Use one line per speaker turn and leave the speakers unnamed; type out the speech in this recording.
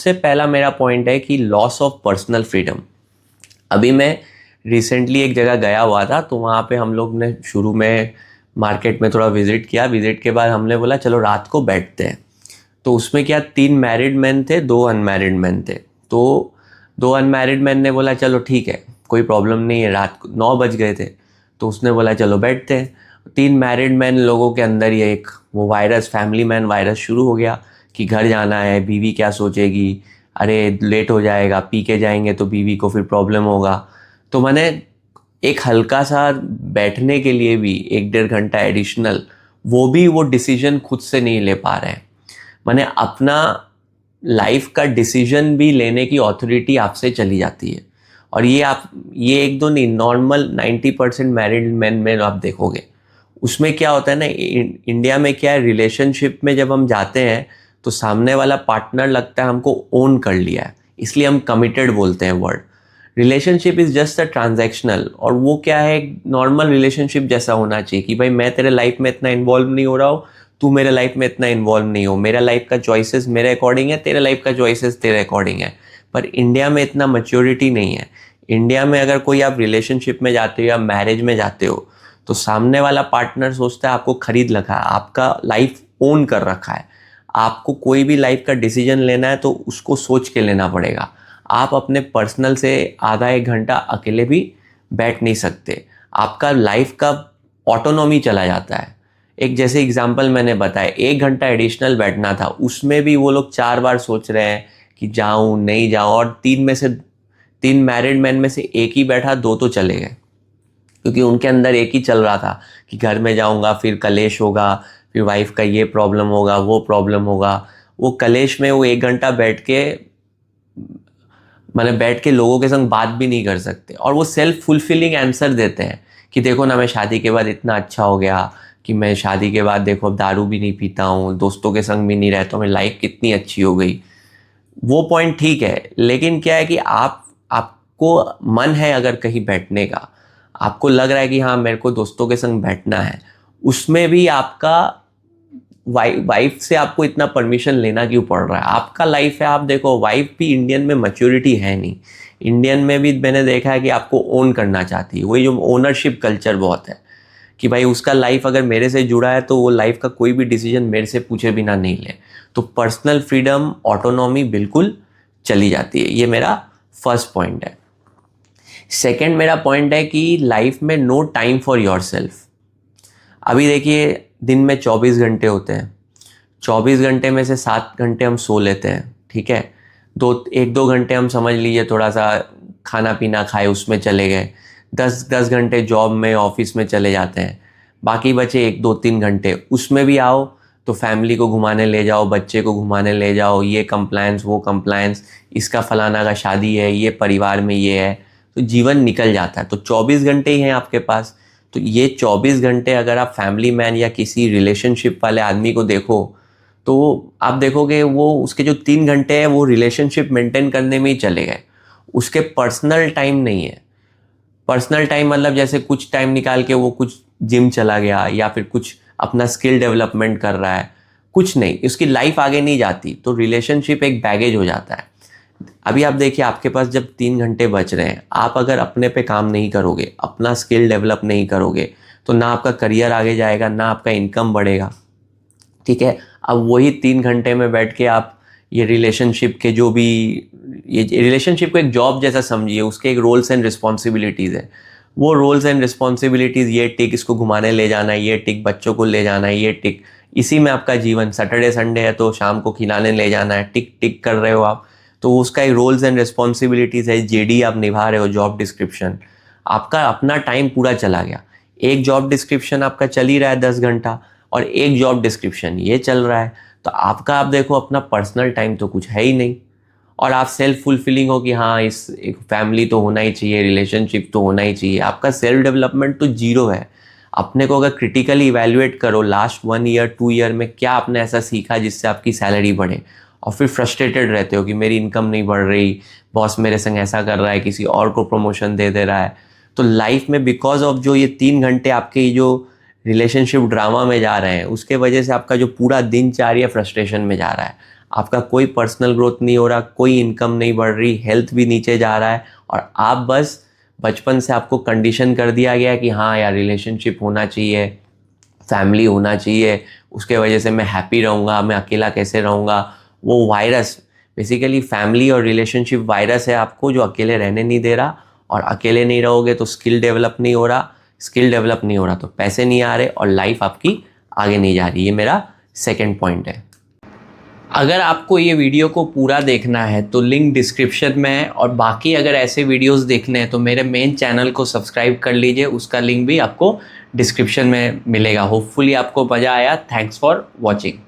सबसे पहला मेरा पॉइंट है कि लॉस ऑफ पर्सनल फ्रीडम। अभी मैं रिसेंटली एक जगह गया हुआ था, तो वहाँ पे हम लोग ने शुरू में मार्केट में थोड़ा विजिट किया। विजिट के बाद हमने बोला चलो रात को बैठते हैं। तो उसमें क्या 3 मैरिड मैन थे, 2 अनमैरिड मैन थे। तो 2 अनमैरिड मैन ने बोला चलो ठीक है, कोई प्रॉब्लम नहीं है। रात को 9 बज गए थे, तो उसने बोला चलो बैठते हैं। 3 मैरिड मैन लोगों के अंदर ये एक वो वायरस, फैमिली मैन वायरस शुरू हो गया कि घर जाना है, बीवी क्या सोचेगी, अरे लेट हो जाएगा, पी के जाएंगे तो बीवी को फिर प्रॉब्लम होगा। तो मैंने एक हल्का सा बैठने के लिए भी 1-1.5 घंटा एडिशनल, वो डिसीजन खुद से नहीं ले पा रहे हैं। मैंने अपना लाइफ का डिसीजन भी लेने की ऑथोरिटी आपसे चली जाती है। और ये एक दो नहीं, नॉर्मल 90% मैरिड मैन में आप देखोगे। उसमें क्या होता है ना, इंडिया में क्या है, रिलेशनशिप में जब हम जाते हैं तो सामने वाला पार्टनर लगता है हमको ओन कर लिया है, इसलिए हम कमिटेड बोलते हैं word. Relationship is just a transactional, और वो क्या है, नॉर्मल रिलेशनशिप जैसा होना चाहिए कि भाई मैं तेरे लाइफ में इतना इन्वॉल्व नहीं हो रहा हूँ, तू मेरे लाइफ में इतना इन्वॉल्व नहीं हो, मेरा लाइफ का चॉइसेस मेरे अकॉर्डिंग है, तेरे लाइफ का चॉइसेस तेरे अकॉर्डिंग है। पर इंडिया में इतना मैच्योरिटी नहीं है। इंडिया में अगर कोई आप रिलेशनशिप में जाते हो या मैरिज में जाते हो, तो सामने वाला पार्टनर सोचता है आपको खरीद रखा है, आपका लाइफ ओन कर रखा है। आपको कोई भी लाइफ का डिसीजन लेना है तो उसको सोच के लेना पड़ेगा। आप अपने पर्सनल से आधा 1 घंटा अकेले भी बैठ नहीं सकते। आपका लाइफ का ऑटोनॉमी चला जाता है। एक जैसे एग्जांपल मैंने बताया, 1 घंटा एडिशनल बैठना था, उसमें भी वो लोग 4 बार सोच रहे हैं कि जाऊं नहीं जाऊं। और 3 मैरिड मैन में से एक ही बैठा, 2 तो चले गए, क्योंकि उनके अंदर एक ही चल रहा था कि घर में जाऊंगा फिर कलेश होगा, फिर वाइफ का ये प्रॉब्लम होगा, वो प्रॉब्लम होगा। वो कलेश में वो 1 घंटा बैठ के, मतलब बैठ के लोगों के संग बात भी नहीं कर सकते। और वो सेल्फ फुलफिलिंग आंसर देते हैं कि देखो ना, मैं शादी के बाद इतना अच्छा हो गया कि मैं शादी के बाद देखो अब दारू भी नहीं पीता हूँ, दोस्तों के संग भी नहीं रहता हूँ, मेरी लाइफ कितनी अच्छी हो गई। वो पॉइंट ठीक है, लेकिन क्या है कि आपको मन है अगर कहीं बैठने का, आपको लग रहा है कि हाँ मेरे को दोस्तों के संग बैठना है, उसमें भी आपका वाइफ से आपको इतना परमिशन लेना क्यों पड़ रहा है? आपका लाइफ है। आप देखो, वाइफ भी इंडियन में मैच्योरिटी है नहीं। इंडियन में भी मैंने देखा है कि आपको ओन करना चाहती है। वही जो ओनरशिप कल्चर बहुत है कि भाई उसका लाइफ अगर मेरे से जुड़ा है तो वो लाइफ का कोई भी डिसीजन मेरे से पूछे बिना नहीं ले। तो पर्सनल फ्रीडम, ऑटोनॉमी बिल्कुल चली जाती है। ये मेरा फर्स्ट पॉइंट है। सेकेंड मेरा पॉइंट है कि लाइफ में no time for yourself. अभी देखिए, दिन में 24 घंटे होते हैं, 24 घंटे में से 7 घंटे हम सो लेते हैं, ठीक है। 1-2 घंटे हम समझ लीजिए थोड़ा सा खाना पीना खाए उसमें चले गए, 10 घंटे जॉब में ऑफिस में चले जाते हैं। बाकी बचे 1-2-3 घंटे, उसमें भी आओ तो फैमिली को घुमाने ले जाओ, बच्चे को घुमाने ले जाओ, ये कंप्लायंस वो कंप्लायंस, इसका फलाना का शादी है, ये परिवार में ये है, तो जीवन निकल जाता है। तो 24 घंटे ही हैं आपके पास। तो ये 24 घंटे अगर आप फैमिली मैन या किसी रिलेशनशिप वाले आदमी को देखो, तो आप देखोगे वो उसके जो 3 घंटे हैं वो रिलेशनशिप मेंटेन करने में ही चले गए। उसके पर्सनल टाइम नहीं है। पर्सनल टाइम मतलब जैसे कुछ टाइम निकाल के वो कुछ जिम चला गया या फिर कुछ अपना स्किल डेवलपमेंट कर रहा है, कुछ नहीं, उसकी लाइफ आगे नहीं जाती। तो रिलेशनशिप एक बैगेज हो जाता है। अभी आप देखिए, आपके पास जब 3 घंटे बच रहे हैं, आप अगर अपने पे काम नहीं करोगे, अपना स्किल डेवलप नहीं करोगे, तो ना आपका करियर आगे जाएगा, ना आपका इनकम बढ़ेगा, ठीक है। अब वही 3 घंटे में बैठ के आप ये रिलेशनशिप के जो भी, ये रिलेशनशिप को एक जॉब जैसा समझिए, उसके एक रोल्स एंड रिस्पॉन्सिबिलिटीज़ है। वो रोल्स एंड रिस्पॉन्सिबिलिटीज़, ये टिक इसको घुमाने ले जाना है, ये टिक बच्चों को ले जाना है, ये टिक, इसी में आपका जीवन। सैटरडे संडे है तो शाम को खिलाने ले जाना है, टिक टिक कर रहे हो आप। तो उसका एक रोल्स एंड रिस्पॉन्सिबिलिटीज़ है, जेडी आप निभा रहे हो, जॉब डिस्क्रिप्शन। आपका अपना टाइम पूरा चला गया। एक जॉब डिस्क्रिप्शन आपका चल ही रहा है 10 घंटा, और एक जॉब डिस्क्रिप्शन ये चल रहा है। तो आपका, आप देखो, अपना पर्सनल टाइम तो कुछ है ही नहीं। और आप सेल्फ फुलफिलिंग हो कि हाँ इस एक फैमिली तो होना ही चाहिए, रिलेशनशिप तो होना ही चाहिए, आपका सेल्फ डेवलपमेंट तो जीरो है। अपने को अगर क्रिटिकली इवैल्यूएट करो, लास्ट 1 ईयर 2 ईयर में क्या आपने ऐसा सीखा जिससे आपकी सैलरी बढ़े, और फिर फ्रस्ट्रेटेड रहते हो कि मेरी इनकम नहीं बढ़ रही, बॉस मेरे संग ऐसा कर रहा है, किसी और को प्रमोशन दे दे रहा है। तो लाइफ में बिकॉज ऑफ जो ये 3 घंटे आपके ये जो रिलेशनशिप ड्रामा में जा रहे हैं, उसके वजह से आपका जो पूरा दिनचर्या फ्रस्ट्रेशन में जा रहा है। आपका कोई पर्सनल ग्रोथ नहीं हो रहा, कोई इनकम नहीं बढ़ रही, हेल्थ भी नीचे जा रहा है, और आप बस बचपन से आपको कंडीशन कर दिया गया कि हाँ यार रिलेशनशिप होना चाहिए, फैमिली होना चाहिए, उसके वजह से मैं हैप्पी रहूँगा, मैं अकेला कैसे रहूँगा। वो वायरस, बेसिकली फैमिली और रिलेशनशिप वायरस है आपको, जो अकेले रहने नहीं दे रहा, और अकेले नहीं रहोगे तो स्किल डेवलप नहीं हो रहा, स्किल डेवलप नहीं हो रहा तो पैसे नहीं आ रहे, और लाइफ आपकी आगे नहीं जा रही। ये मेरा सेकंड पॉइंट है। अगर आपको ये वीडियो को पूरा देखना है तो लिंक डिस्क्रिप्शन में है, और बाकी अगर ऐसे वीडियोस देखने हैं तो मेरे मेन चैनल को सब्सक्राइब कर लीजिए, उसका लिंक भी आपको डिस्क्रिप्शन में मिलेगा। होपफुली आपको मज़ा आया। Thanks for watching.